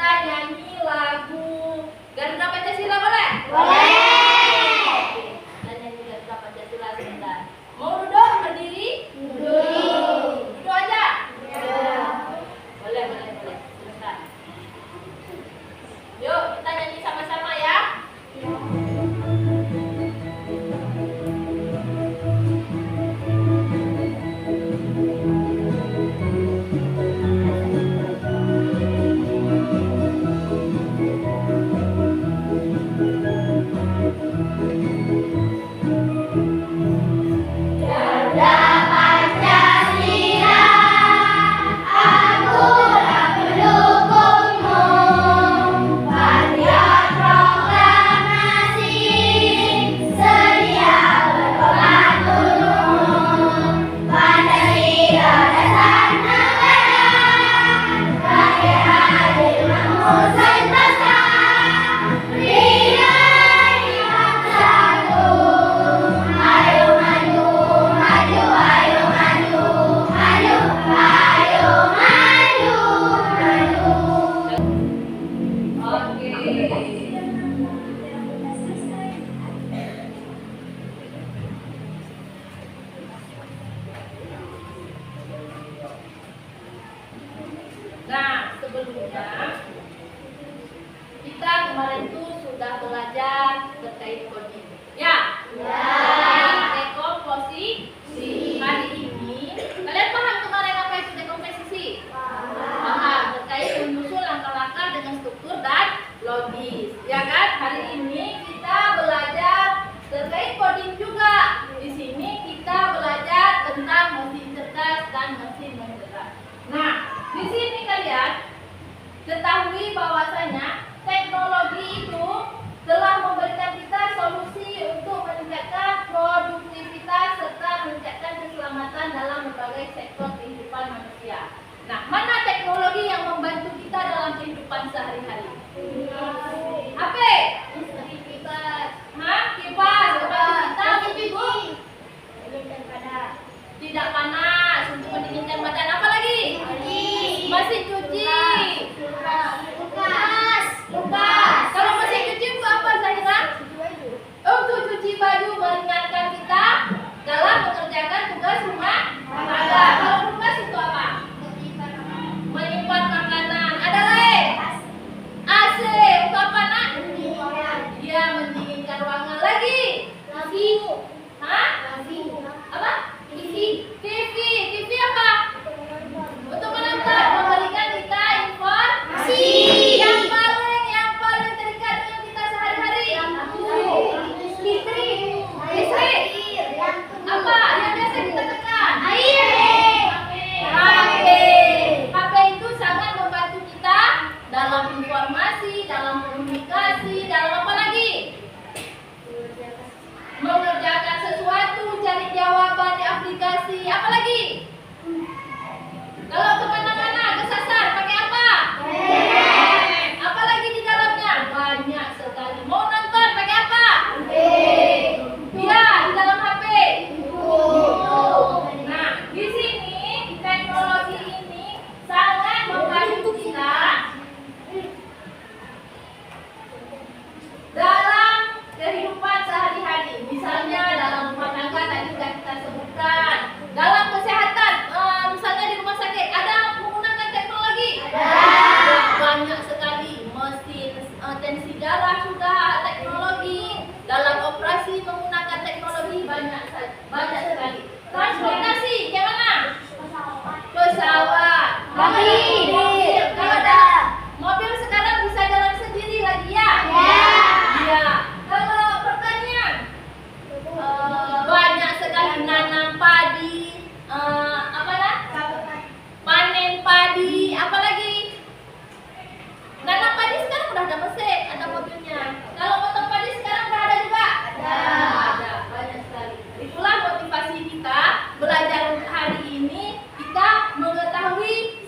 kita nyanyi lagu Garuda Pancasila, boleh? Boleh. Kita nyanyi Garuda Pancasila sebentar. Mau duduk berdiri? Duduk. Duduk aja? Ya. Boleh. Sebentar. Yuk, kita nyanyi sama-sama ya. Nah, sebelumnya kita kemarin tuh sudah belajar terkait coding. Ya? Dekomposisi. Hari ini kalian paham kemarin apa itu dekomposisi? Paham. Terkait menyusun langkah-langkah dengan struktur dan logis. Ya kan? Hari ini kita belajar terkait coding juga. Di sini kita belajar tentang mesin cerdas dan mesin mencerdas. Nah, di sini kalian ketahui bahwasanya teknologi itu telah memberikan kita solusi untuk meningkatkan produktivitas serta meningkatkan keselamatan dalam berbagai sektor kehidupan manusia. Nah, mana teknologi yang membantu kita dalam kehidupan sehari-hari? HP? Kipas. Kipas. Kita untuk tidak panas, untuk mendinginkan badan. Apa lagi? Mesin cuci. Lukas. Kalau mesin cuci untuk apa, Zahira? Untuk cuci baju, meringankan kita dalam mengerjakan tugas rumah tangga. Kalau lukas itu apa? Menyimpan makanan. Ada lain? AC. Untuk apa, nak? Dia mendinginkan ruangan. Lagi? Apa? TV apa? Untuk menonton, memberikan kita informasi yang paling terikat dengan kita sehari-hari. Listrik. Apa yang biasa kita tekan? HP itu sangat membantu kita dalam informasi, dalam komunikasi, dalam apa lagi? Mengerjakan sesuatu, cari jawaban di aplikasi. Apa lagi? Kalau kemana-mana kesasar pakai apa? Apa lagi di dalamnya? Banyak sekali. Mau nonton pakai apa? Ya, di dalam HP. Nah, di sini teknologi ini sangat membantu kita dalam kehidupan sehari-hari. Misalnya dalam rumah tangga tadi sudah kita sebutkan. Dalam kesehatan, misalnya di rumah sakit ada menggunakan teknologi. Banyak sekali. Mesin tensi darah sudah teknologi. Dalam operasi menggunakan teknologi banyak sekali. Transportasi, kayak mana? Pesawat. Mobil. Kalau ada mobil sekarang bisa jalan sendiri lagi ya? Iya. Kalau pertanian, banyak sekali nanam padi, panen padi, apalagi nanam padi sekarang udah ada mesin, ada mobilnya. Kalau potong padi sekarang udah ada juga? Ada, banyak sekali. Itulah motivasi kita belajar hari ini, kita mengetahui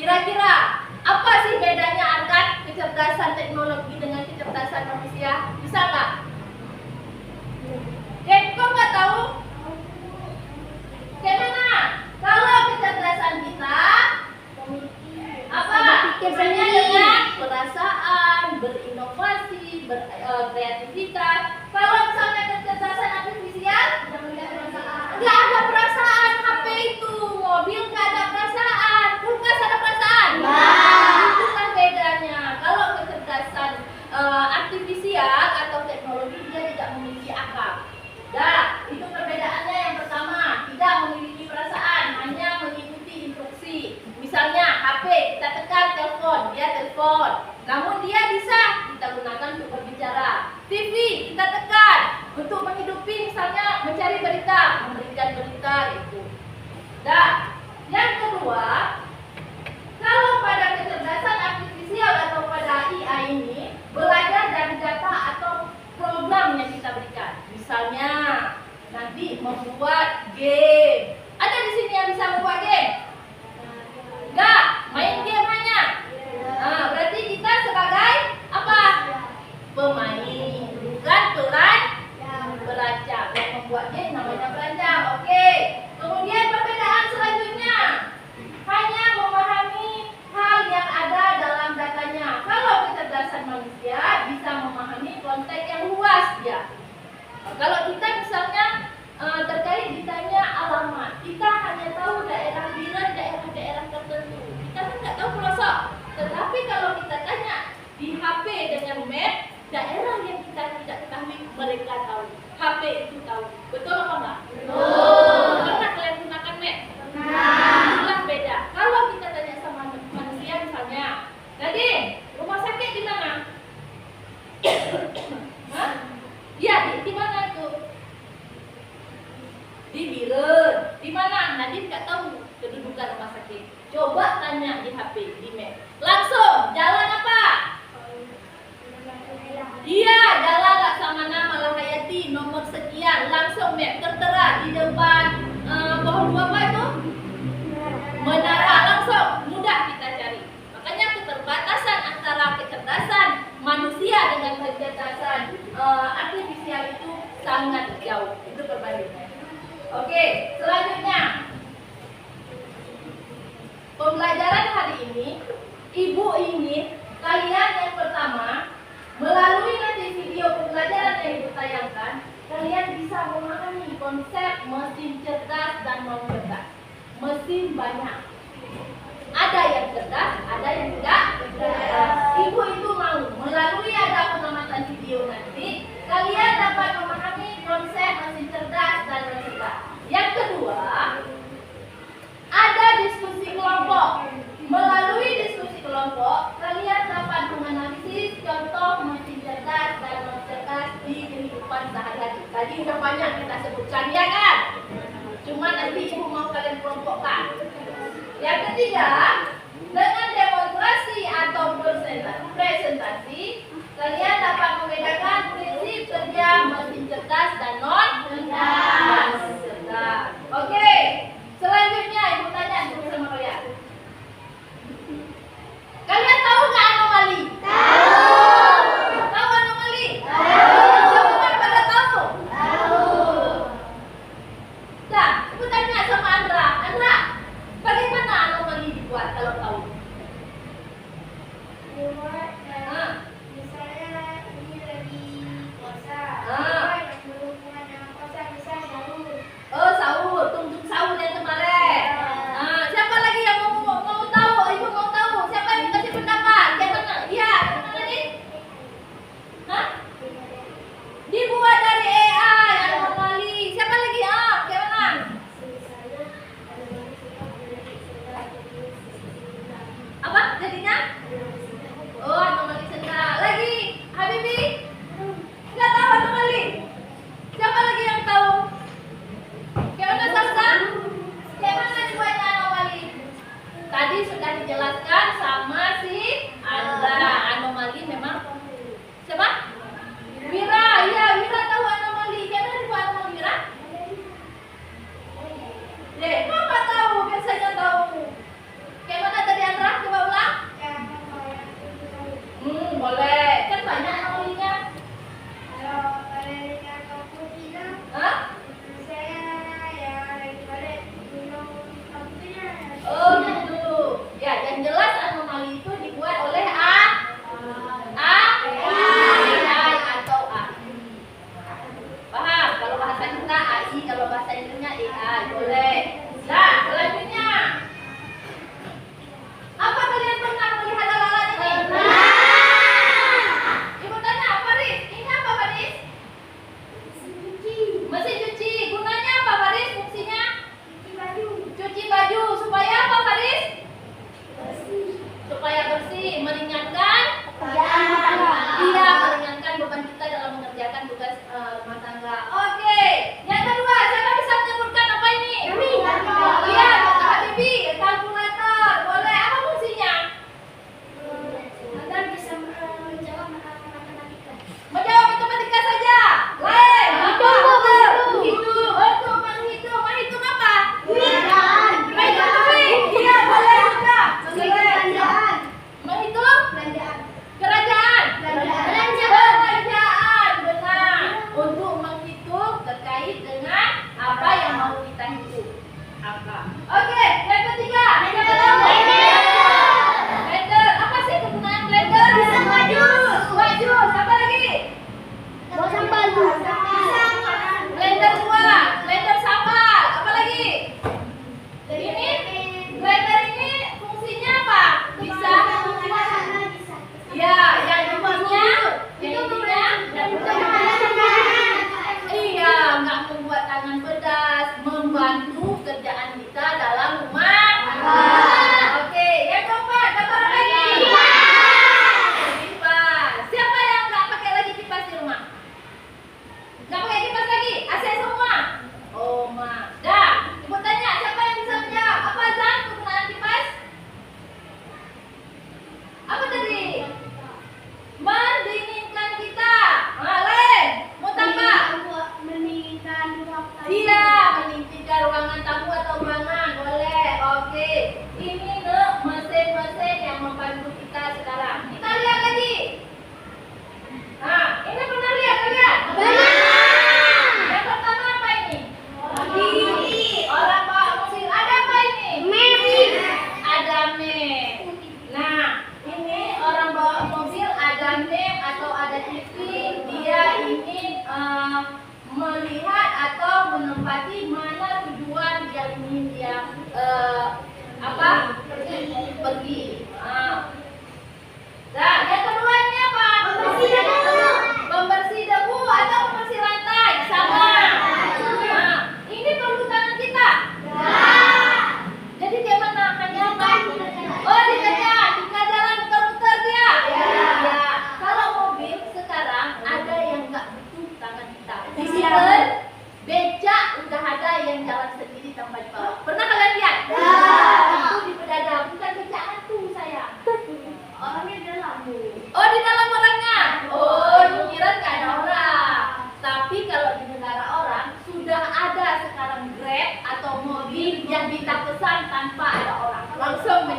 Kira-kira apa sih bedanya antara kecerdasan teknologi dengan kecerdasan manusia? Bisa nggak? Kok nggak tahu? Gimana? Kalau kecerdasan kita apa? Hanya dengan perasaan, berinovasi, berkreativitas. Kalau misalnya kecerdasan artifisial, nggak ada perasaan. HP itu, mobil nggak ada perasaan, kulkas ada perasaan. Itu kan bedanya. Kalau kecerdasan artifisial atau teknologi dia tidak memiliki akal. Nah, itu perbedaannya yang pertama, tidak memiliki perasaan, hanya mengikuti instruksi. Misalnya HP, kita tekan telepon, dia telepon. Namun dia bisa kita gunakan untuk berbicara. TV, kita tekan untuk menghidupi, misalnya mencari berita, memberikan berita itu. Dan yang kedua, kalau pada kecerdasan artifisial atau pada IA ini belajar dari data atau program yang kita berikan. Misalnya nanti membuat game. Ada di sini yang bisa membuat game? Enggak, main game hanya. Nah, berarti kita sebagai apa? Pemain, bukan perancang. Yang membuat game namanya perancang. Oke. Kemudian perbedaan selanjutnya, hanya memahami hal yang ada dalam datanya. Kalau kecerdasan manusia bisa memahami konteks yang luas dia. Kalau kita misalnya terkait ditanya alamat, kita hanya tahu daerah Biren, daerah-daerah tertentu. Kita kan nggak tahu pelosok. Tetapi kalau kita tanya di HP dengan map, daerah yang kita tidak ketahui mereka tahu. HP itu tahu. Betul apa enggak? Betul. Pernah kalian gunakan map? Itulah beda. Kalau kita tanya sama manusia misalnya, jadi rumah sakit di mana? Hah? Iya, di mana itu? Di Biren. Di mana? Nadine nggak tahu kedudukan rumah sakit. Coba tanya di HP, di map. Langsung, jalan apa? Iya, jalan Laksamana Malahayati nomor sekian. Langsung map tertera di depan pohon apa itu? Menara. Langsung, mudah kita cari. Makanya keterbatasan antara kecerdasan manusia dengan kecerdasan artifisial itu sangat jauh. Itu perbandingannya. Oke, selanjutnya pembelajaran hari ini, ibu ingin kalian yang pertama melalui nanti video pembelajaran yang ibu tayangkan, kalian bisa memahami konsep mesin cerdas dan non cerdas. Mesin banyak. Ada yang cerdas, ada yang tidak cerdas. Ibu itu mau melalui ada pengamatan video nanti, kalian dapat memahami konsep mesin cerdas dan non cerdas. Yang kedua, ada diskusi kelompok. Melalui diskusi kelompok, kalian dapat menganalisis contoh mesin cerdas dan non cerdas di kehidupan sehari-hari. Tadi udah banyak kita sebutkan, ya kan? Cuma nanti ibu mau kalian kelompokkan. Yang ketiga, dengan demonstrasi atau presentasi, kalian dapat membedakan prinsip kerja mesin cerdas dan non cerdas. Oke, selanjutnya ibu tanya dulu sama kalian. Kalian tahu nggak anomali? Tahu. Tahu anomali? Tahu. Semua pada tahu? Tahu. Nah, ibu tanya sama Andra. Andra, bagaimana anomali dibuat kalau tahu? Dibuat misalnya ini lagi puasa. Berhubungan dengan puasa bisa sahur. Oh, sahur, tunjuk sahur yang kemarin. Siapa lagi yang mau tahu? Ibu mau tahu? Siapa yang kasih pendapat? Gimana? Iya, gimana tadi? Hah? Dibuat dari AI, anomali. Siapa lagi? Gimana? Apa jadinya? Oh, anomali sentral. Lagi, Habibi? Nggak tahu anomali? Siapa lagi yang tahu? Gimana Sasa? Gimana dibuatnya anomali? Tadi sudah dijelaskan sama si Andra. Anomali memang siapa? Wira. Iya, Wira tahu anomali. Gimana dibuat anomali, Wira? Dek, kok nggak tahu? Biasanya tahu. Gimana tadi Andra?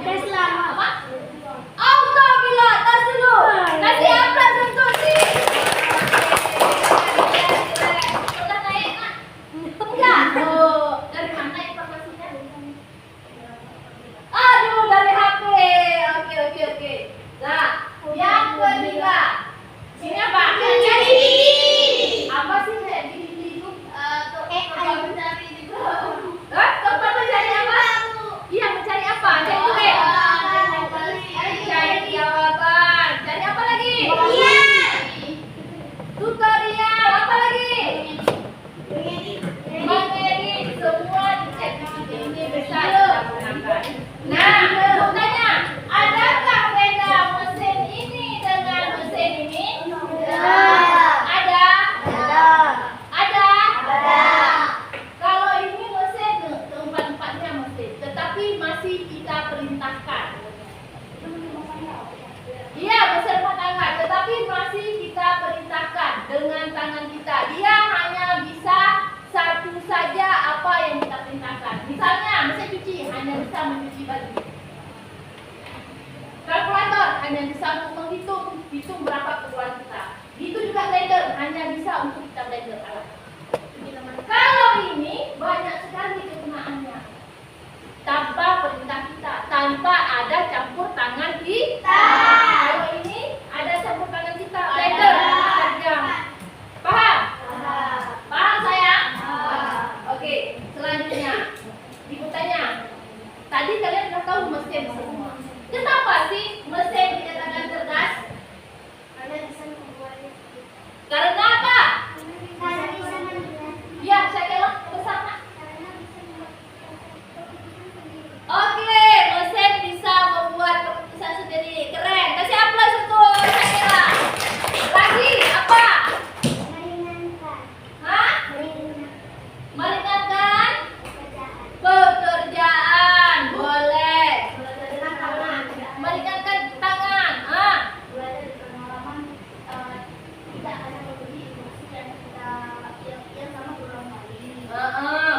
Tesla. Apa? Autopilot. Tas dulu. Kasih aplaus untuk si. Sudah naik nak? Enggak. Oh, dari mana informasinya? Aduh, dari HP. Oke. Nah, yang ketiga. Sini apa? Mencari diri. Apa sih kayak gini itu? AI. Mencari itu. Tempat mencari apa? Iya, mencari apa? Cari itu deh. Cari jawaban. Cari apa lagi? Iya. Tutorial. Apa lagi? Mengedit. Semua di chat ini bisa digunakan. Nah, aku tanya, adakah beda mesin ini dengan mesin ini? Ada? Ada? Kalau ini mesin, keempat-empatnya mesin, tetapi masih kita perintahkan. Iya, mesin rumah tangga, tetapi masih kita perintahkan dengan tangan kita. Dia hanya bisa satu saja apa yang kita perintahkan. Misalnya, mesin cuci hanya bisa mencuci baju. Kalkulator hanya bisa untuk hitung berapa keluar kita. Itu juga blender hanya bisa untuk kita blender alat. Kalau ini banyak sekali kegunaannya. Tanpa perintah kita, tanpa ada campur tangan kita. Kalau ini ada campur tangan kita, blender saja. Paham? Paham sayang? Oke, selanjutnya Ibu tanya. Tadi kalian sudah tahu mesin semua. Kenapa sih mesin dikatakan cerdas? Karena apa? Ya, saya kelak besar nak. Oke, mesin bisa membuat keputusan sendiri. Keren. Kasih aplaus untuk Syakira. Lagi apa? Hah? Meringankan pekerjaan. Boleh. Meringankan tangan.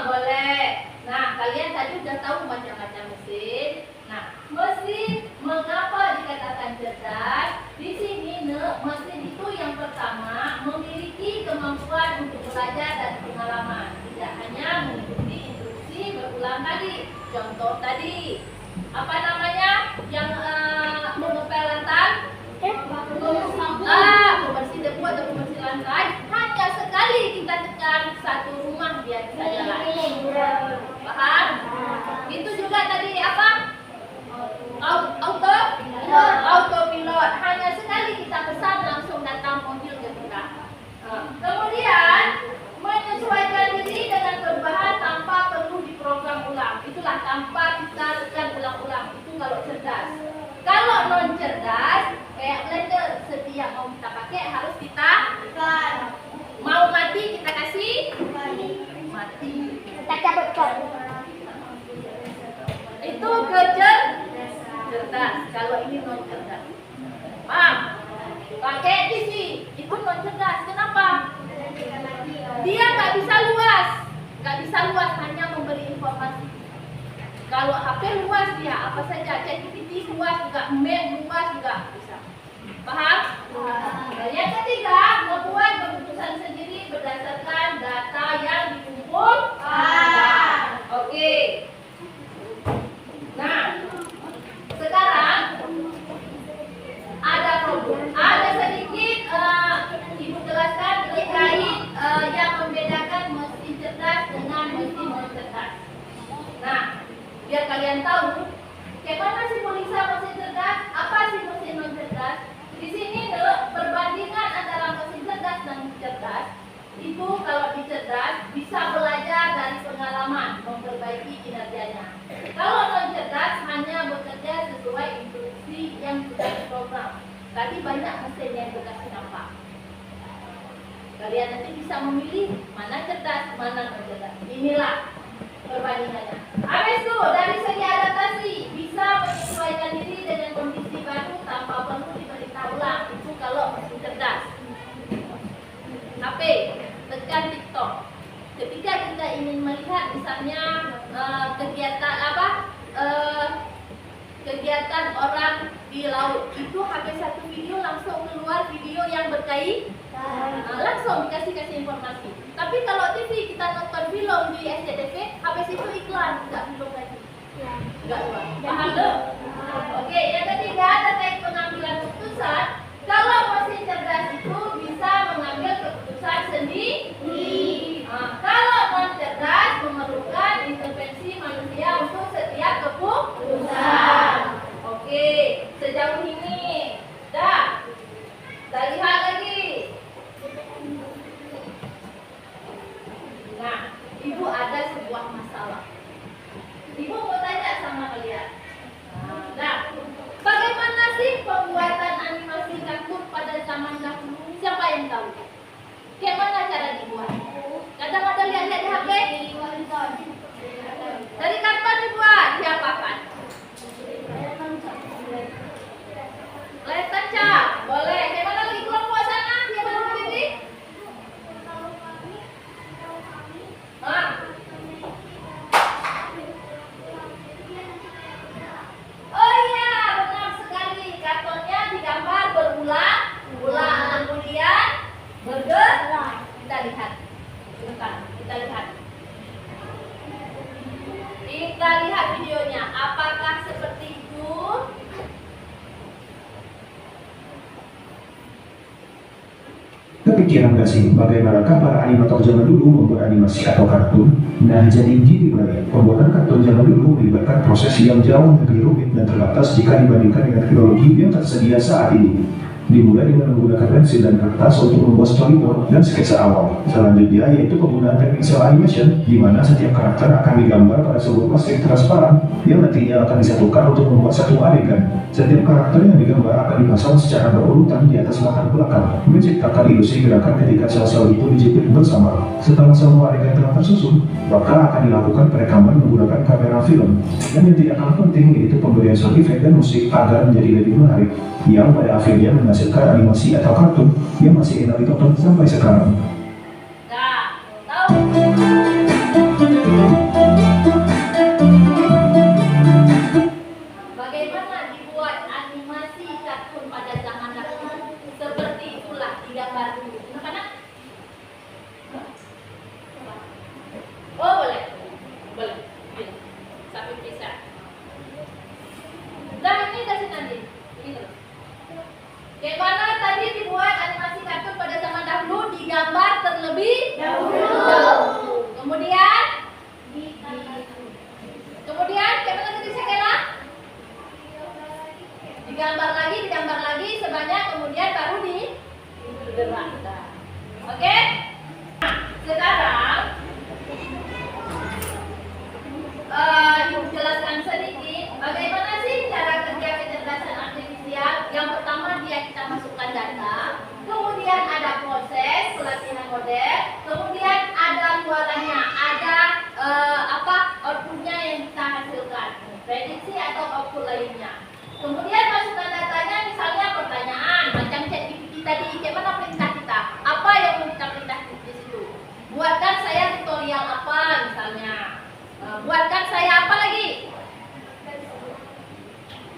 Boleh. Nah, kalian tadi sudah tahu macam-macam mesin. Nah, mesin mengapa dikatakan cerdas? Di sini, mesin itu yang pertama memiliki kemampuan untuk belajar dan pengalaman. Tidak hanya mengikuti instruksi berulang kali. Contoh tadi, apa namanya? Yang mengepel lantai? Membersih debu atau membersih lantai. Hanya sekali kita tekan satu rumah dia bisa jalan. Paham? Itu juga tadi apa? Autopilot. Hanya sekali kita pesan langsung datang mobil ke kita. Kemudian menyesuaikan diri dengan perubahan tanpa perlu diprogram ulang. Itulah tanpa kita tekan ulang-ulang. Itu kalau cerdas. Kalau non cerdas, kayak blender, setiap mau kita pakai harus kita tekan. Mau mati kita kasih mati. Kita cabut kok. Itu cerdas. Kalau ini non cerdas. Paham? Pakai TV itu non cerdas. Kenapa? Dia nggak bisa luas, hanya memberi informasi. Kalau HP luas dia apa saja, ChatGPT luas juga, Mac luas juga bisa. Paham? Yang ketiga, membuat keputusan sendiri berdasarkan data yang dikumpulkan. Oke. Nah, sekarang ada sedikit Ibu jelaskan terkait yang membedakan mesin cerdas dengan mesin non cerdas. Nah, biar kalian tahu bagaimana sih Polisa mesin cerdas, apa sih mesin non cerdas. Di sini perbandingan antara mesin cerdas dan cerdas. Itu kalau di cerdas bisa belajar dari pengalaman, memperbaiki kinerjanya. Kalau non cerdas hanya bekerja sesuai instruksi yang sudah diprogram. Tadi banyak mesin yang dikasih nampak. Kalian nanti bisa memilih mana cerdas, mana non cerdas. Inilah perbandingannya. Habis itu dari segi adaptasi bisa menyesuaikan diri dengan kondisi baru tanpa perlu diberitahu ulang. Itu kalau mesin cerdas. HP, tekan TikTok. Ketika kita ingin melihat misalnya kegiatan apa kelihatan orang di laut. Itu habis satu video langsung keluar video yang berkait, langsung dikasih informasi. Tapi kalau TV kita nonton film di SCTV, habis itu iklan, nggak film lagi. Nggak keluar. Paham tuh? Oke, yang ketiga terkait pengambilan keputusan. Kalau mesin cerdas itu bisa mengambil keputusan sendiri. Kalau non cerdas memerlukan intervensi manusia untuk setiap keputusan. Oke, sejauh ini dah. Kita lihat lagi. Nah, Ibu ada sebuah masalah. Ibu mau tanya sama kalian. Nah, bagaimana sih pembuatan animasi kartun pada zaman dahulu? Siapa yang tahu? Bagaimana cara dibuat? Kadang ada lihat-lihat di HP. Dari karton dibuat, diapakan? Layar tancap, boleh. Bagaimana lagi kelompok sana? Bagaimana ini? Oh iya, benar sekali. Kartonnya digambar berulang-ulang, kemudian bergerak. Kita lihat. Sebentar, kita lihat. Kita lihat videonya. Apakah seperti itu? Kepikiran gak sih bagaimanakah para animator zaman dulu membuat animasi atau kartun? Nah, jadi gini Bray, pembuatan kartun zaman dulu melibatkan proses yang jauh lebih rumit dan terbatas jika dibandingkan dengan teknologi yang tersedia saat ini. Dimulai dengan menggunakan pensil dan kertas untuk membuat storyboard dan sketsa awal. Selanjutnya yaitu penggunaan teknik cel animation, di mana setiap karakter akan digambar pada sebuah plastik transparan yang nantinya akan disatukan untuk membuat satu adegan. Setiap karakter yang digambar akan dipasang secara berurutan di atas latar belakang, menciptakan ilusi gerakan ketika sel-sel itu dijepit bersama. Setelah semua adegan telah tersusun, maka akan dilakukan perekaman menggunakan kamera film. Dan yang tidak kalah penting yaitu pemberian sound effect dan musik agar menjadi lebih menarik, yang pada akhirnya menghasilkan animasi atau kartun yang masih enak ditonton sampai sekarang. Nah, tahu? Bagaimana dibuat animasi kartun pada zaman dahulu? Seperti itulah digambar dulu. Anak-anak? Oh, boleh. Boleh. Sampai bisa. Nah, ini kasih nanti. Ini. Bagaimana tadi dibuat animasi kartun pada zaman dahulu? Digambar terlebih dahulu. Kemudian bagaimana tadi Sekela? Digambar lagi sebanyak, kemudian baru digerakkan. Oke? Nah, sekarang Ibu jelaskan sedikit bagaimana sih cara kerja kecerdasan artifisial. Yang pertama kita masukkan data, kemudian ada proses pelatihan model, kemudian ada luarannya, ada outputnya yang kita hasilkan, prediksi atau output lainnya. Kemudian masukkan datanya, misalnya pertanyaan macam ChatGPT tadi, bagaimana perintah kita, apa yang mau kita perintah di situ. Buatkan saya tutorial apa misalnya. Buatkan saya apa lagi?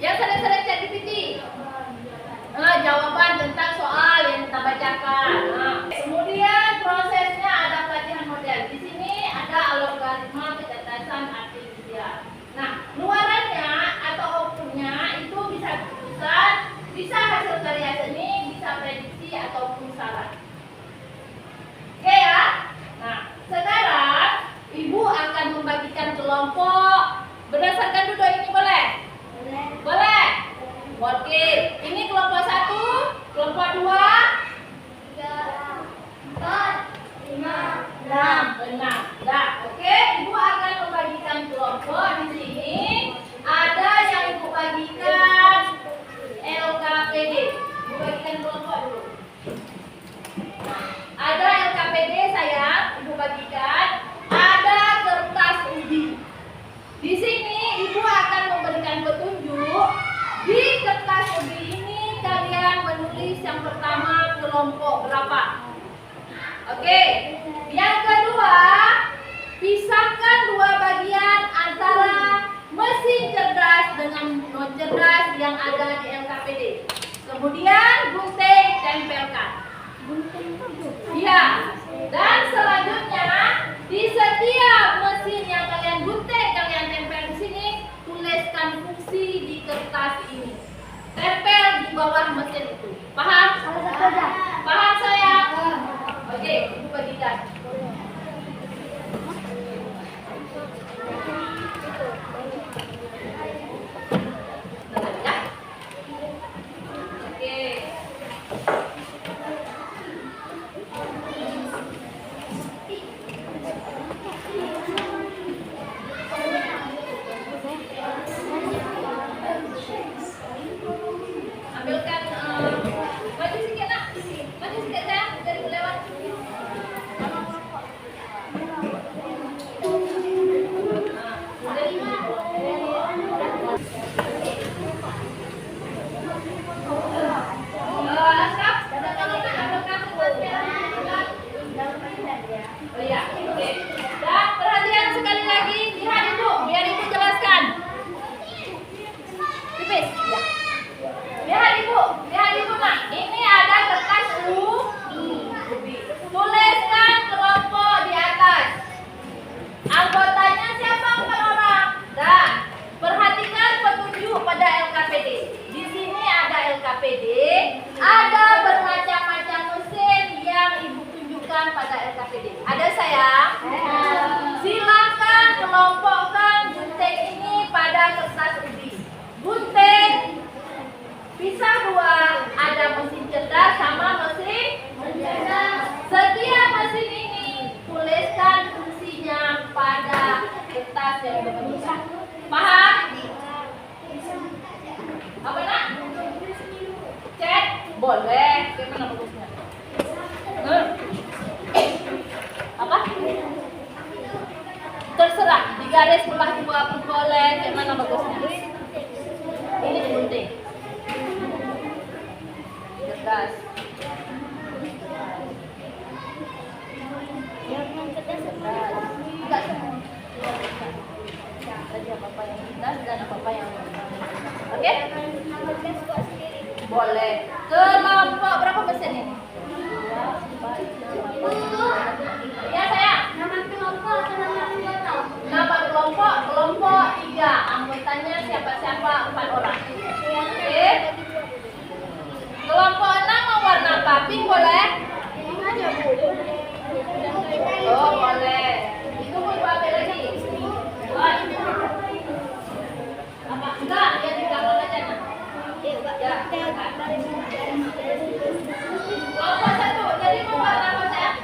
Yang sering-sering ChatGPT. Jawaban tentang soal yang kita bacakan. Kemudian prosesnya ada pelatihan model. Di sini ada algoritma kecerdasan artifisial. Nah, luarannya atau outputnya itu bisa keputusan, bisa hasil karya seni, bisa prediksi ataupun saran. Oke ya? Nah, sekarang Ibu akan membagikan kelompok berdasarkan duduk ini, boleh? Boleh? Oke, ini kelompok 1, kelompok 2, 3, 4, 5, 6. Nah, oke, Ibu akan membagikan kelompok di sini. Ada yang Ibu bagikan LKPD. Ibu bagikan kelompok dulu. Ada LKPD sayang, Ibu bagikan. Ada kertas uji. Di sini Ibu akan memberikan petunjuk. Di kertas uji ini kalian menulis yang pertama kelompok berapa. Oke. Yang kedua, pisahkan dua bagian antara mesin mesin cerdas dengan non cerdas yang ada di LKPD. Kemudian gunting tempelkan. Iya. Dan selanjutnya di setiap mesin yang kalian gunting, kalian tempel di sini, tuliskan fungsi di kertas ini. Tempel di bawah mesin itu. Paham? Paham saya? Oke, ibu bagikan. Ambilkan maju sikit nak, maju sikit saya dari lewat. Oh iya, oke. Dan perhatian sekali lagi, lihat ibu, biar ibu jelaskan. Tipis, ya. Lihat ibu nak. Ini ada kertas ubi. Tuliskan kelompok di atas. Anggotanya siapa? 4 orang. Dan perhatikan petunjuk pada LKPD. Di sini ada LKPD, ada bermacam-macam mesin yang ibu tunjukkan pada LKPD. Ada sayang? Silakan kelompokkan gunting ini pada kertas ubi. Gunting pisah 2, ada mesin cerdas sama mesin cerdas. Setiap mesin ini tuliskan fungsinya pada kertas yang berbeda. Paham? Apa nak? Cek? Boleh. Gimana bagusnya? Apa? Terserah. Di garis bawah juga pun boleh. Gimana bagusnya? Ini gunting. Cerdas. Enggak semua. Tadi apa yang cerdas dan apa yang oke? Boleh. Kelompok berapa mesin ini? 2, 4, 5. Ya sayang. Nama kelompok atau nama anggota? Nama kelompok 3. Anggotanya siapa-siapa 4 orang. Oke. Kelompok 6 mau warna apa? Pink boleh? Oh boleh. Itu mau ibu ambil lagi. Apa? Enggak, ya di belakang aja nak. Ya. Kelompok 1. Jadi mau warna apa sayang?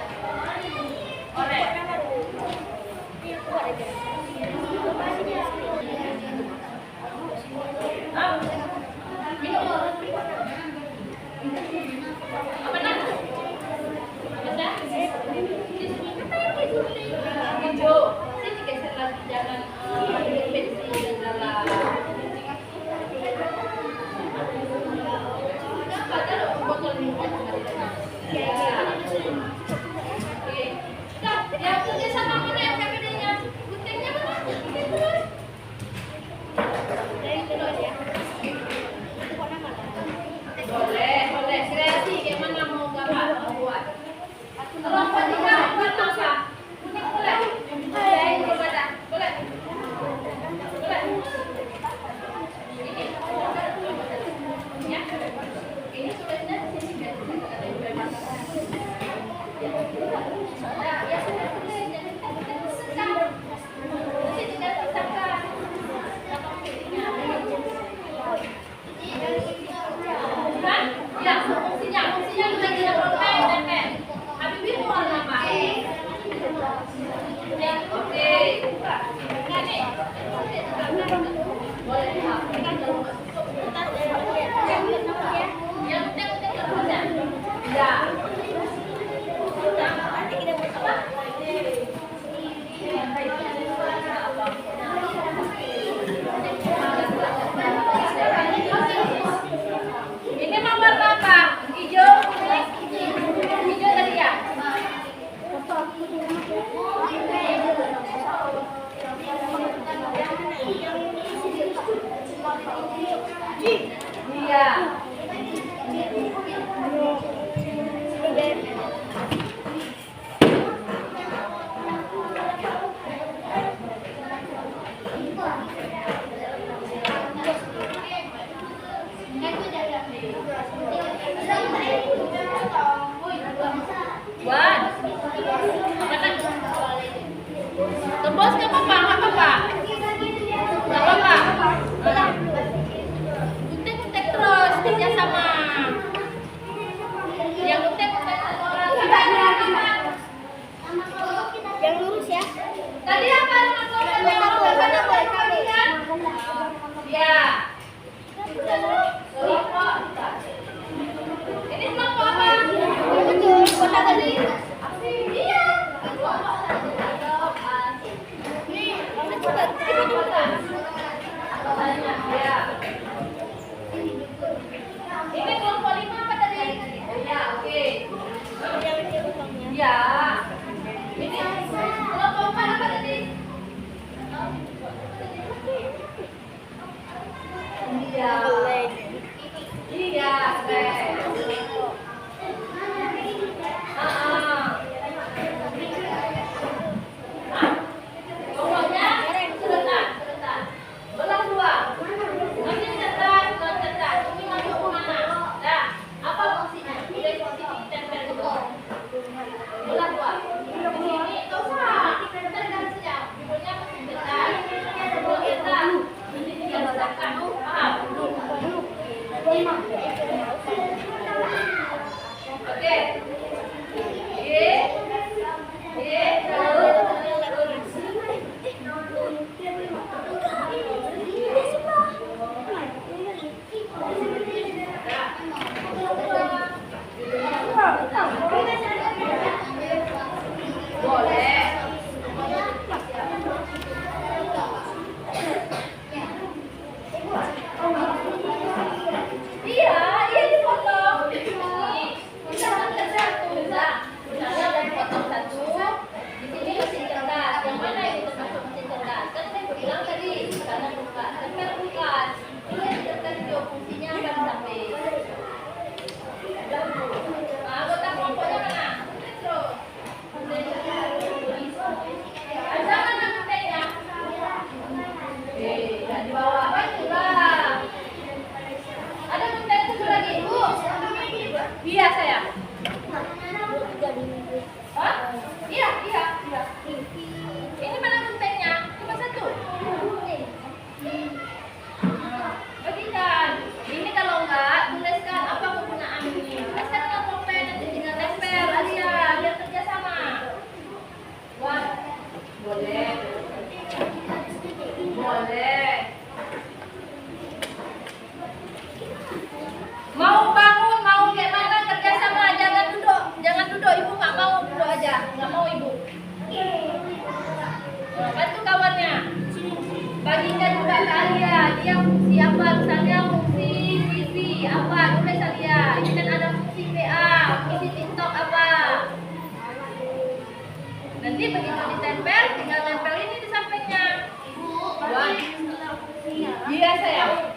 Wan. Mana? Tembus ke papa, nggak apa-apa. Nggak apa-apa. Gunting-gunting terus, kerja sama. Yang gunting-gunting sama orang. Yang lurus ya. Tadi apa? Ya. Ini kelompok apa? Betul. Kota tadi. Iya. Ya. Ini kelompok 5 apa tadi? Ya, oke. Ya. Ini kelompok 4 apa tadi? Iya. Iya, pokoknya sebentar. Belah dua. Nanti cetak. Ini masuk ke mana? Dah. Apa fungsinya? Dari sini tempel gitu. Belah dua. Ini itu sama. Kita ganti saja. Pokoknya masih cetak. Kalau kita ini dijelaskan, paham? Oke. Boleh. Iya dipotong. Ini kita potong satu, misalnya dari potong satu. Di sini mesin cerdas. Yang mana yang termasuk mesin cerdas? Kan saya bilang tadi, karena bukan, tempel bukan. Ini yang cerdas itu fungsinya akan sampai. Anggota kelompoknya mana? Terus. Ada mana guntingnya? Di bawah kan juga. Ada gunting satu lagi, Bu? Iya, sayang. Hah? Iya. Ini mana guntingnya? Cuma satu. Bagikan. Ini kalau enggak, tuliskan apa kegunaan ini. Tuliskan dengan pulpen, nanti tinggal tempel aja, biar kerja sama. Wah, boleh. Mau bangun, mau kayak mana kerja sama, jangan duduk. Ibu nggak mau duduk aja, nggak mau ibu. Bantu kawannya. Bagikan juga ke Alia, dia fungsi apa, misalnya fungsi wifi apa, tulis Alia. Ini kan ada fungsi PA, fungsi TikTok apa. Nanti begitu ditempel, tinggal tempel ini di sampingnya. Wah. Iya sayang.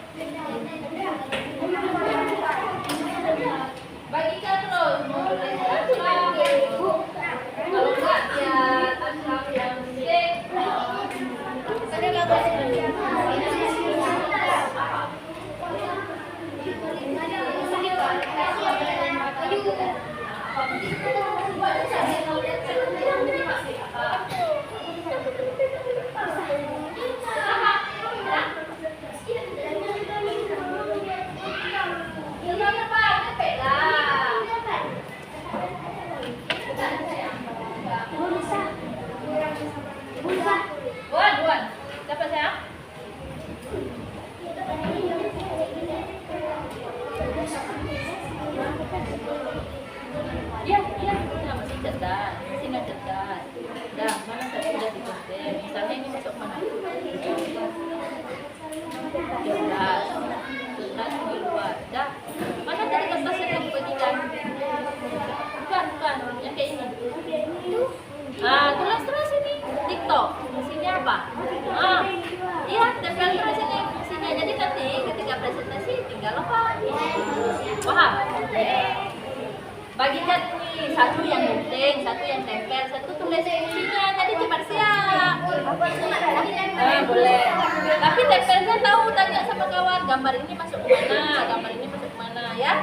Bagikan terus. Kalau enggak ya taslah yang penting. Buat. Dapat sayang? Iya, masih cerdas. Sini cerdas. Dah, mana tadi sudah dikonten. Misalnya ini masuk mana? Cerdas di luar. Dah, mana tadi kertas yang dibagikan? Bukan, yang kayak ini. Tulis terus ini TikTok. Fungsinya apa? Iya, tempel terus ini fungsinya. Jadi nanti ketika presentasi tinggal apa? Paham? Bagikan ini, satu yang gunting, satu yang tempel, satu tulis fungsinya. Jadi cepat siap. Boleh. Tapi tempelnya tahu, tanya sama kawan, gambar ini masuk ke mana, gambar ini masuk ke mana ya.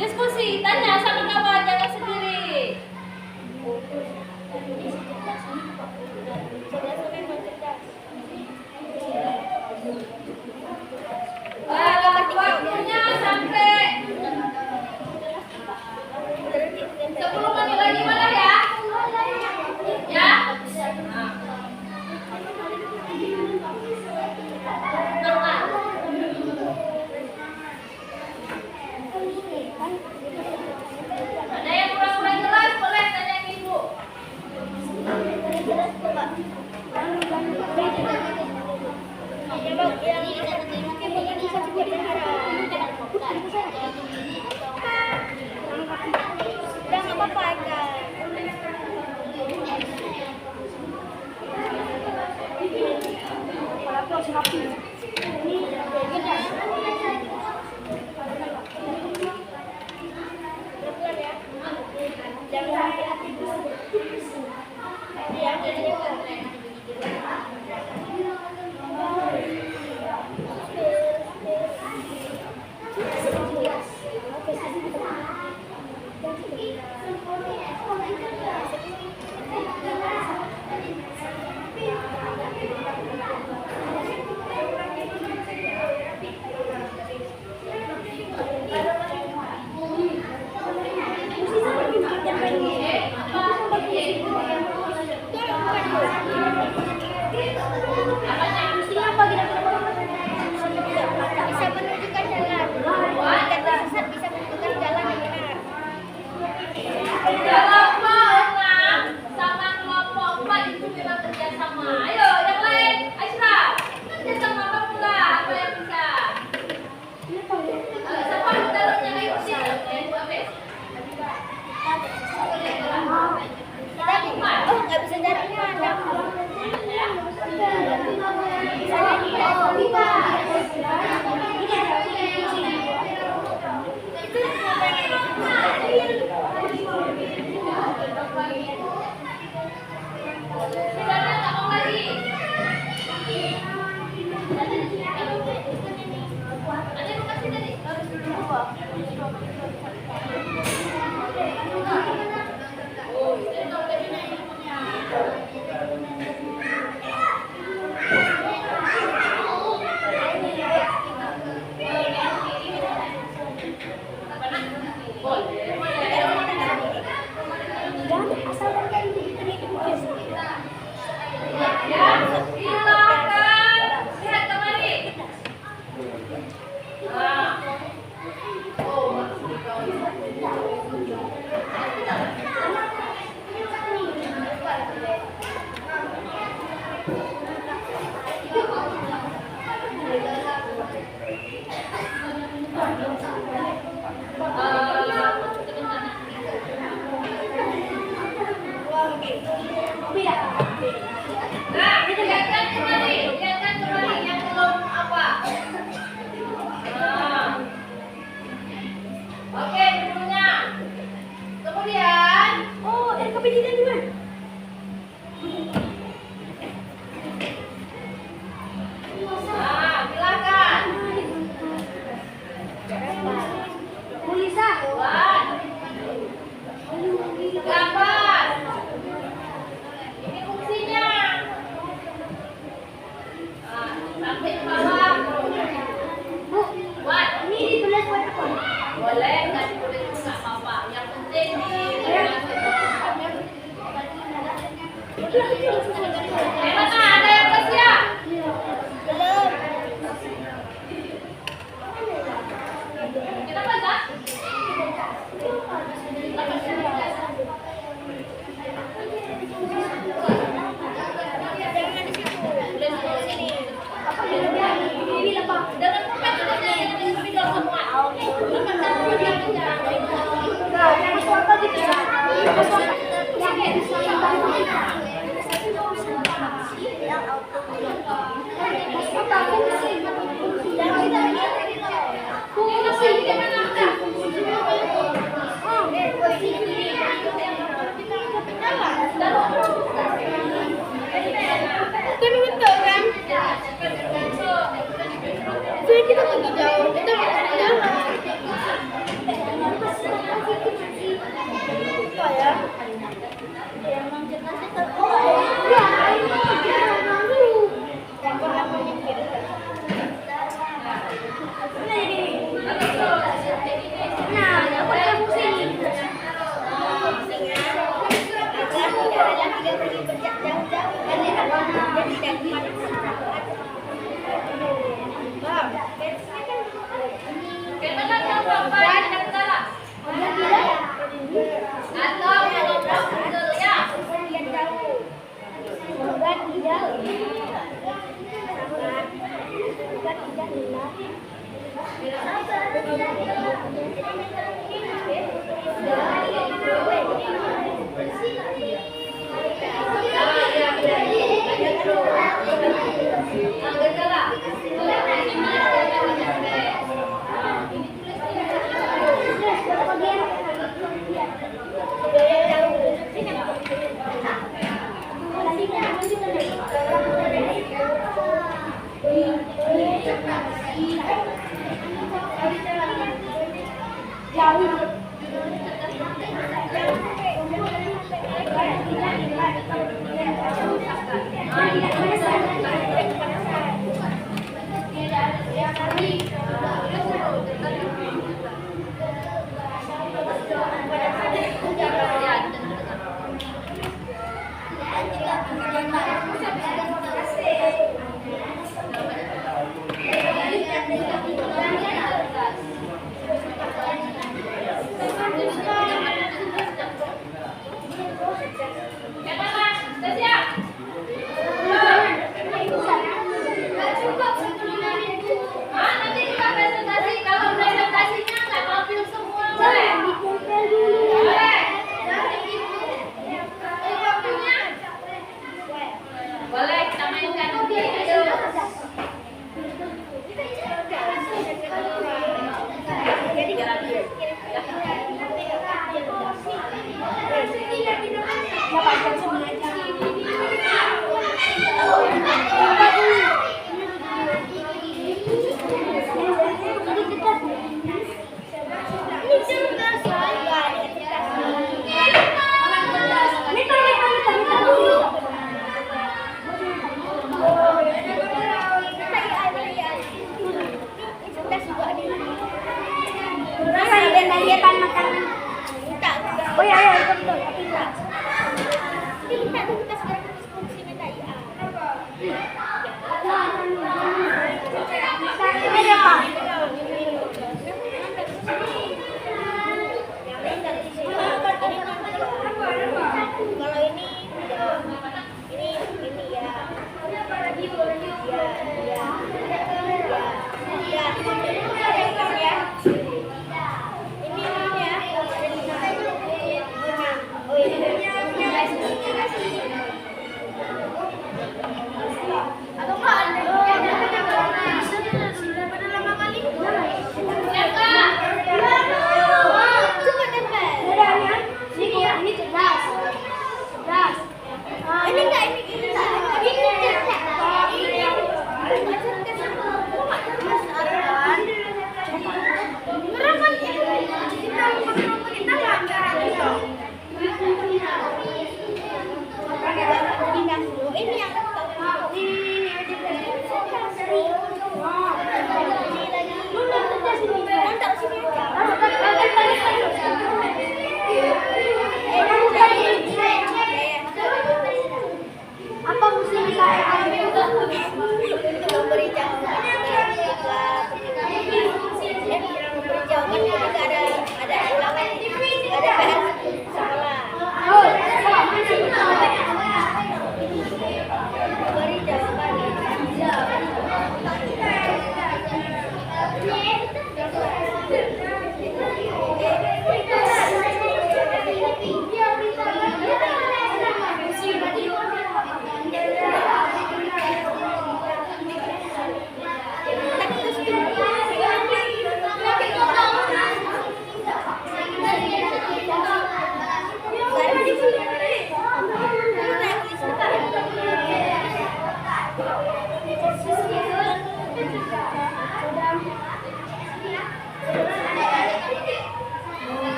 Diskusi, tanya sama kawan, jangan sendiri. Waktunya sampai 10 menit lagi mana ya? Ya? Ada yang kurang-kurang jelas boleh tanya ibu. Udah nggak apa-apa kan? Kalau aku harus rapi. Jangan sampai bisa menunjukkan jalan. Bisa menunjukkan jalan yang benar. Kelompok 6 sama kelompok 4 itu memang kerjasama. Ayo, yang lain, Aisyah, kerjasama apa pula? Apa yang bisa? Siapa dalamnya ayo sini? Nggak bisa jarak pandang. Saudara tak mau lagi? Ada yang kasih tadi? Oh, saya tahu tadi. Ya, silakan. Lihat kemari. Nah. Oh, nah, lihatkan kembali yang belum apa. Nah. Oke, dulunya. Kemudian, Oh, RKPD di mana? nah, silakan. Mulisa. Buat. Gambar. Ini fungsinya. Nah, sampai ke bawah. Bu, Buat. ini ditulis buat apa? Boleh, nggak boleh juga apa-apa. Yang penting ada yang udah siap? Belum. Kita baca? Jangan di situ. Sini. Dengan pulpen tulisnya yang di video semua. Lepas satu dia aja. Nah, yang suara gitu. Kita jauh, kita Nah, aku ada fungsi. Agar tidak ada lagi yang pergi berjauh-jauh dan tidak pada Gimana kalau bapak ada kendala? Atau ngobrol dulu ya? Boleh kita mainkan. Oh ya, ya, betul, tapi enggak. Tapi minta tuh kita sekarang fungsi minta IA. Ini ya, Pak. Kalau ini ya.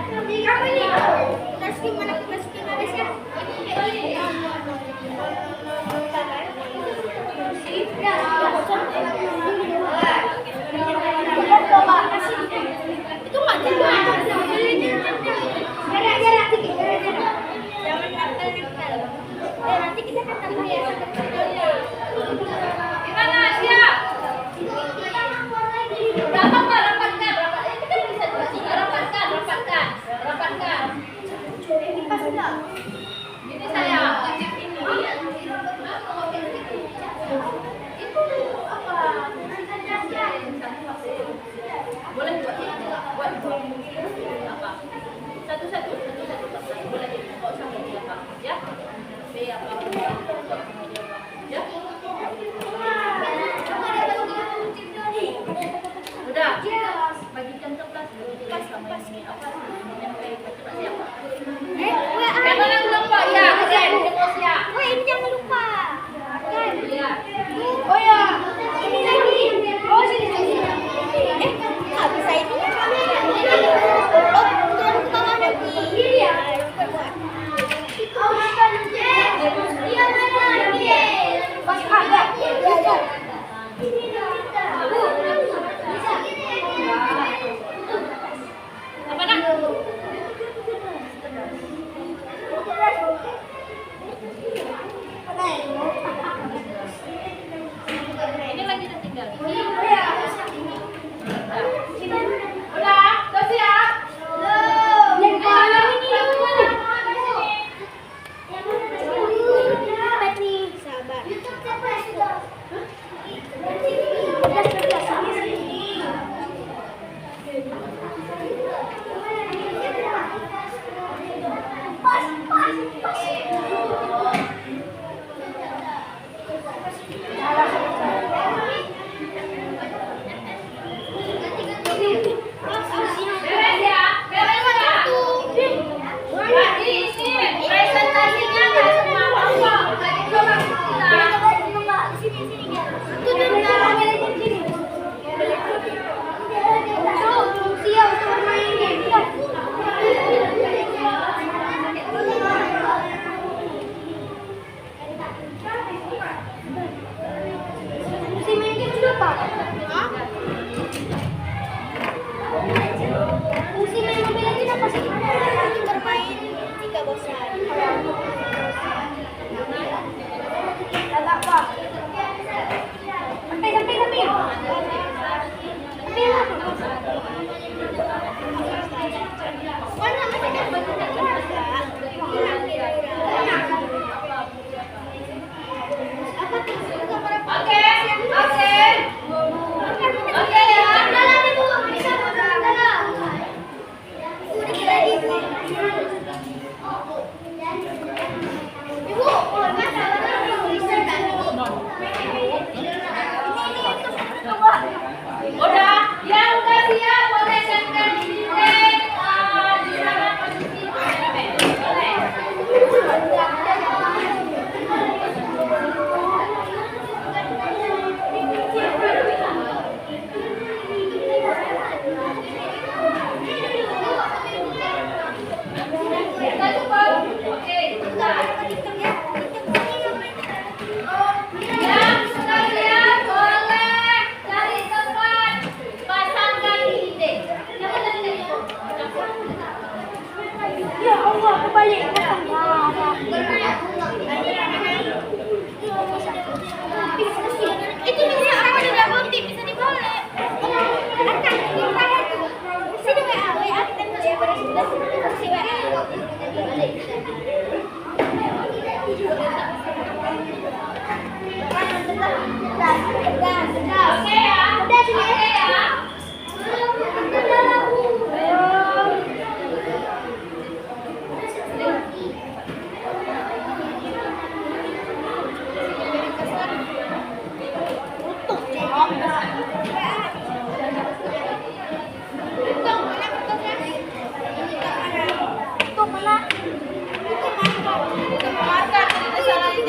Kamu ini masukin mana? Masukin mana sih? Itu nggak nanti kita kan tambah ya. Gimana, siap? Rapatkan, rapatkan, rapatkan. Ini kan bisa juga. Rapatkan, rapatkan, rapatkan. Pas enggak? Ini saya ngecek ini. Itu apa? Boleh buat ini, buat apa? Satu-satu. Boleh nggak usah ini apa? Ya. B apa? Ya. Udah. Bagikan ke kelas sama ini apa? Coba siapa? Jangan lupa ya, keren. Ya. Oh, ini jangan lupa. Kan? Ya. Oh ya, ini lagi. Oh, sini. Nggak bisa ini. Oh, turun ke bawah lagi. Iya. Pas ada. Bisa. Apa nak? Ini lagi tertinggal. Udah, udah siap. Yang mana ini? Sabar. Beres ya, beres ya. Jadi ini presentasinya nggak semua kelompok. Lagi coba kita. Fungsi main mobil ini apa sih? Bermain jika bosan. Agak apa? Sampai. Mana masih ada apa tuh? Oke ya. Udah, yang udah siap boleh cankan diri di sana posisi boleh. Kita coba. Oke, bentar. Yang sudah siap boleh cari tempat pasangkan ide. Jangan dari itu. Ya Allah, kembali ke itu bisa orang udah bukti bisa dibalik. Akan sini WA kita ya beres si WA. Oke ya. Udah sini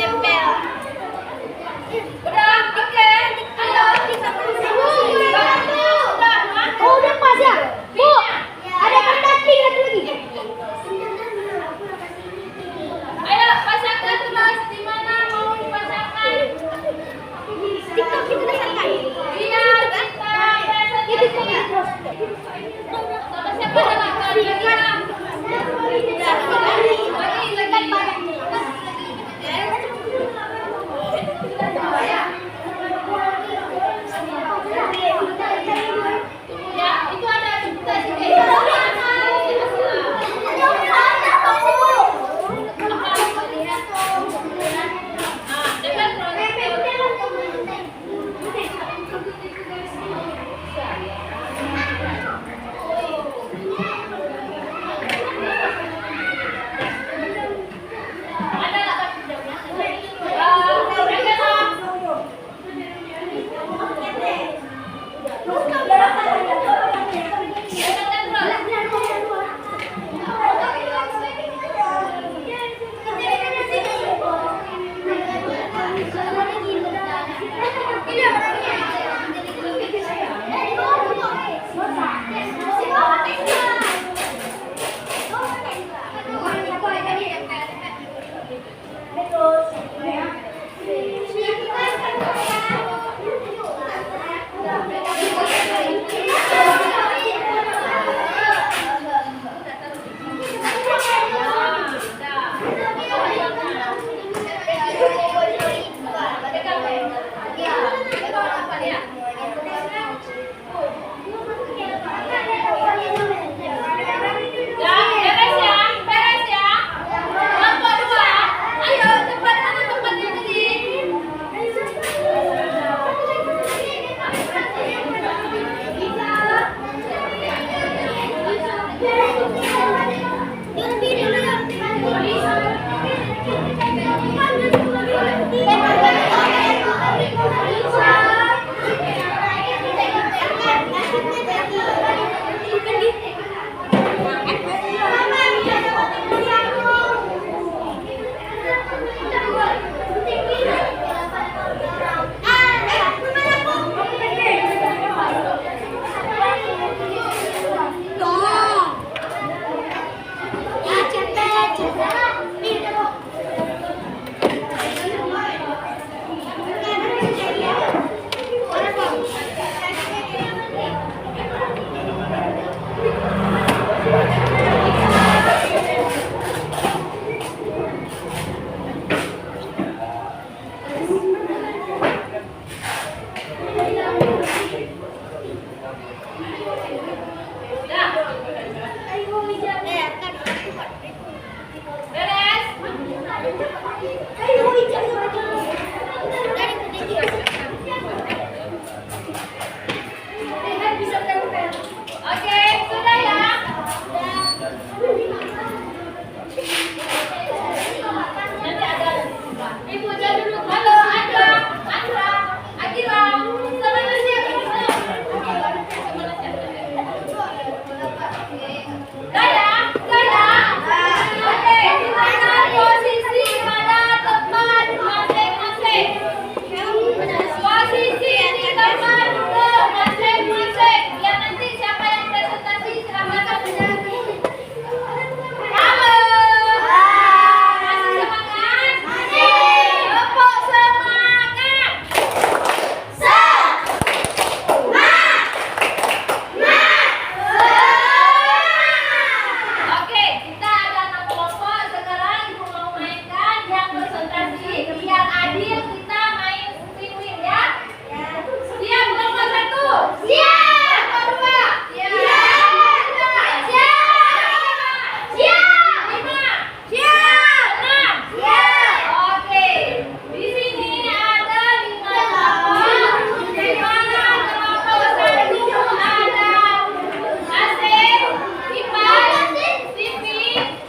Oke ya. Udah, oke. Ayo kita Oke, sudah ya. Nanti ada Ibu jangan dulu. Halo, Andra, Akira, sama Nasya. Daya. Oke, kita posisi pada tempat masing-masing. Posisi di tempat masing-masing. Ya nanti siapa yang presentasi silakan. Halo. Masih semangat? Kelompok semangat. Oke, kita ada 6 kelompok. Sekarang Ibu mau mainkan yang presentasi. Biar adil kita main win-win ya. Siap kelompok 1? Siap. Kelompok 2? Siap. Siap. 5? Siap. 6? Siap. Oke. Di sini ada 5 kelompok. Di mana kelompok 1 ada asing, kipas, TV,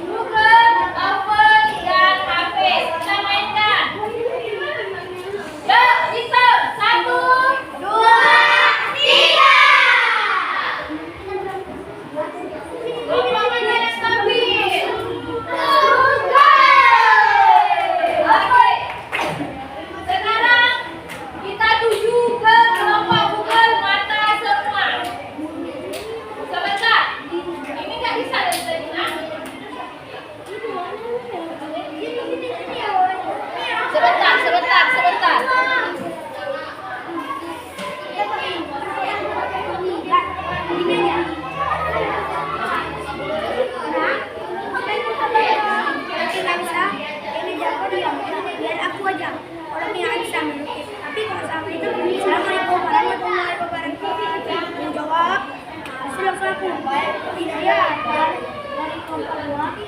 Google, oven, dan HP. Kita mainkan. Yuk, hitung. 1, 2, 3. Kelompok mana yang stabil? Oke. Sekarang kita tuju ke kelompok Google mata semua. Sebentar. Ini nggak bisa dari tadi, nak. Sebentar. Biar aku aja orang yang bisa melukis. Tapi kalau sama itu, assalamualaikum warahmatullahi wabarakatuh. Mau jawab? Langsung aku. Tidak ya. Dari kelompok 2. Oke.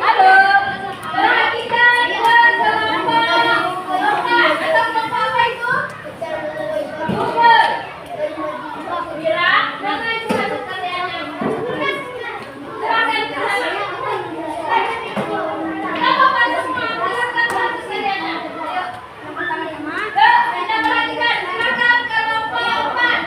Halo. Perhatikan kelompok atau kelompok apa itu? Google. Kira, mana itu hasil karyanya? Serahkan ke sana. Kelompok semua, serahkan hasil karyanya. Ayo. Yuk, kita perhatikan. Serahkan kelompok 4.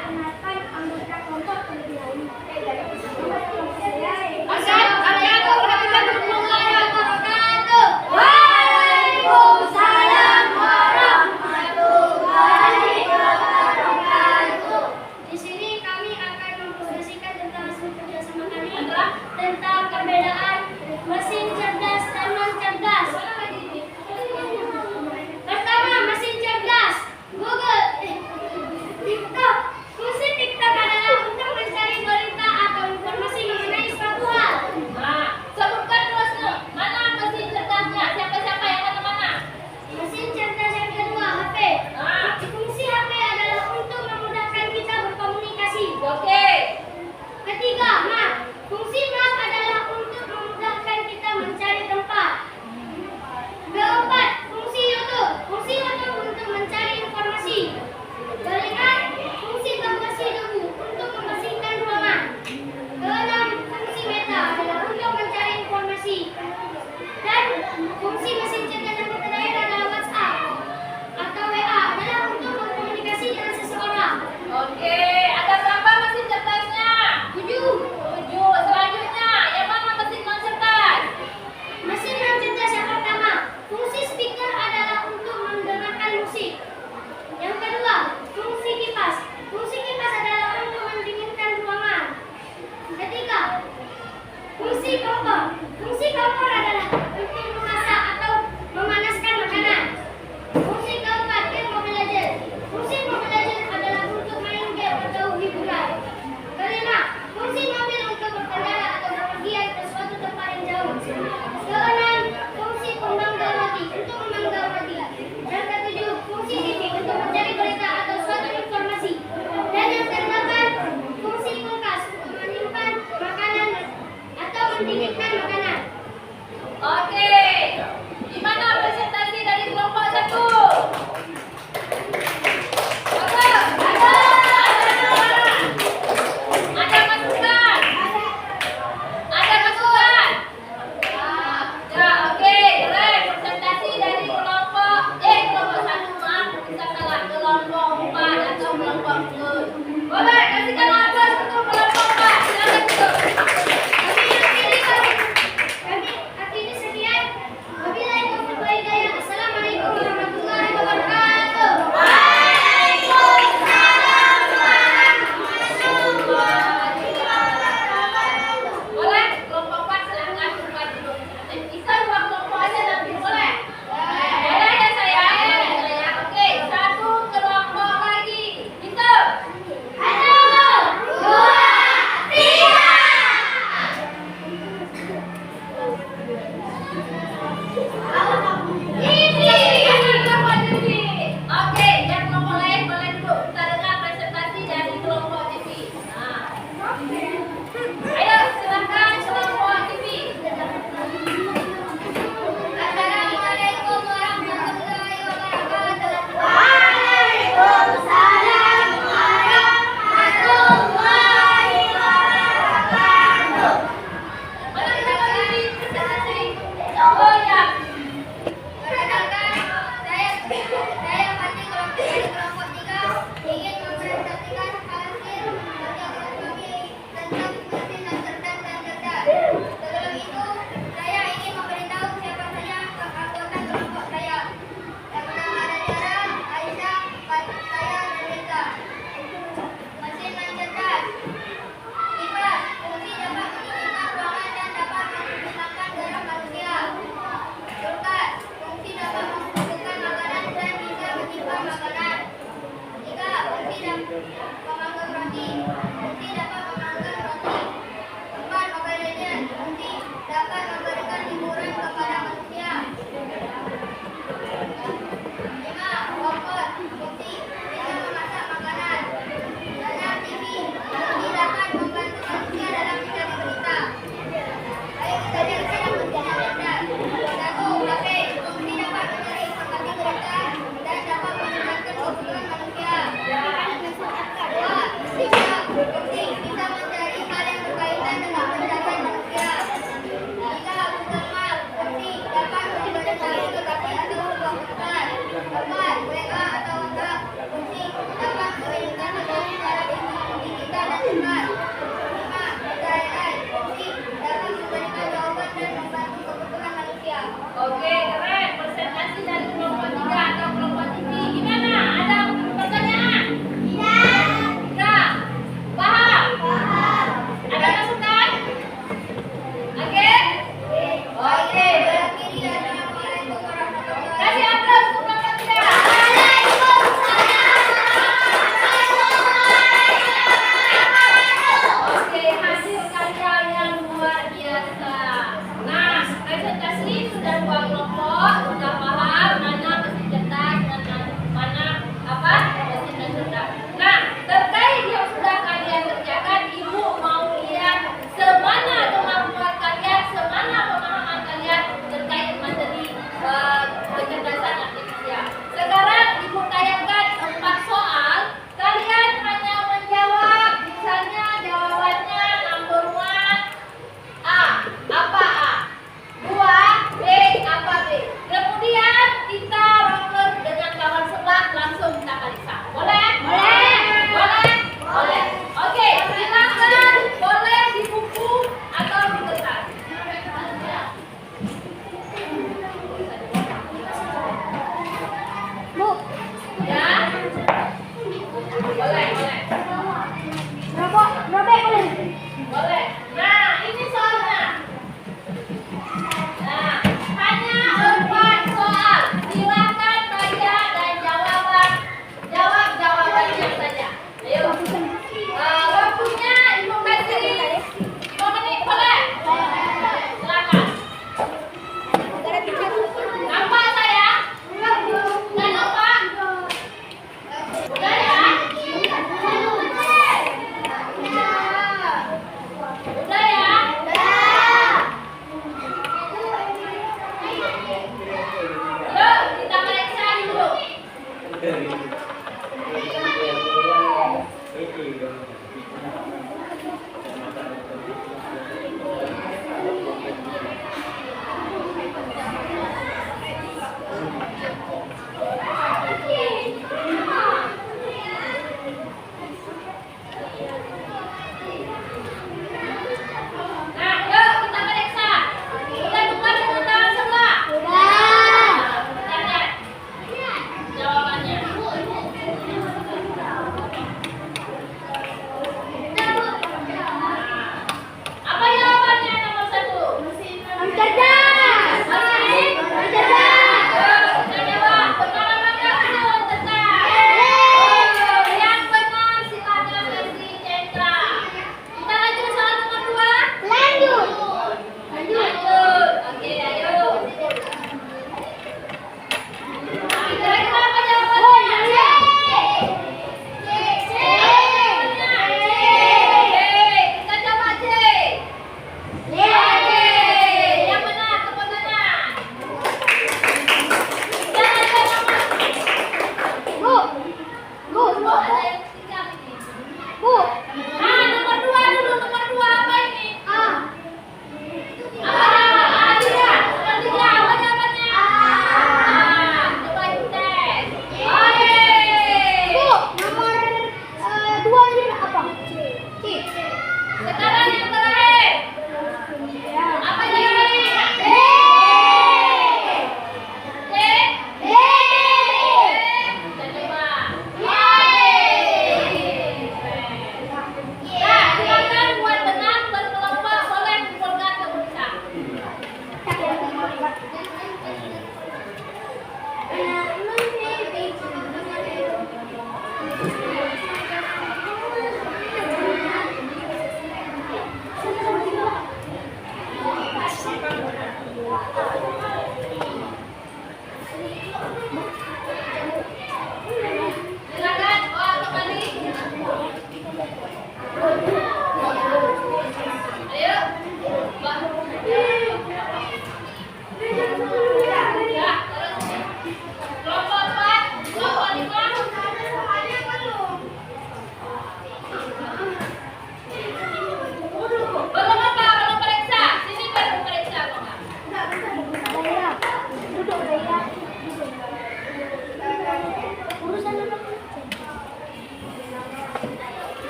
Assalamualaikum warahmatullahi wabarakatuh. Waalaikumsalam warahmatullahi wabarakatuh. Di sini kami akan mempresentasikan tentang hasil kerjasama kami tentang perbedaan mesin cerdas dan non cerdas. Pertama, mesin cerdas. Google, TikTok. Fungsi TikTok adalah untuk mencari berita atau informasi mengenai suatu hal. Nah, sebutkan terus tuh. Mana mesin cerdasnya? Siapa-siapa yang mana-mana? Mesin cerdas yang kedua, HP. Nah, Fungsi HP adalah untuk memudahkan kita berkomunikasi. oke. Ketiga, map. Fungsi map adalah untuk memudahkan kita mencari tempat. Keempat, fungsi YouTube. Fungsi YouTube untuk mencari informasi. Kelima, fungsi pembersih debu untuk membersihkan ruangan. Keenam, fungsi meta adalah untuk mencari informasi. Dan fungsi mesin cerdas yang terakhir adalah WhatsApp atau WA adalah untuk berkomunikasi dengan seseorang. Oke, ada berapa mesin cerdasnya? 7. 7. Selanjutnya, yang mana mesin non cerdas? Mesin non cerdas yang pertama, fungsi speaker adalah untuk mendengarkan musik. Yang kedua, fungsi kipas. Fungsi kipas adalah untuk mendinginkan ruangan. Ketiga, fungsi kompor. Fungsi kompor adalah untuk memasak atau memanaskan makanan. Fungsi keempat, game Mobile Legends. Fungsi Mobile Legends adalah untuk main game atau hiburan. Kelima, fungsi mobil untuk berkendara atau berpergian ke suatu tempat yang jauh. Keenam, fungsi pemanggang roti untuk memanggang roti. Dan ketujuh, fungsi TV untuk mencari berita atau suatu informasi. Dan yang kedelapan, fungsi kulkas untuk menyimpan makanan atau mendinginkan makanan. Oke, Gimana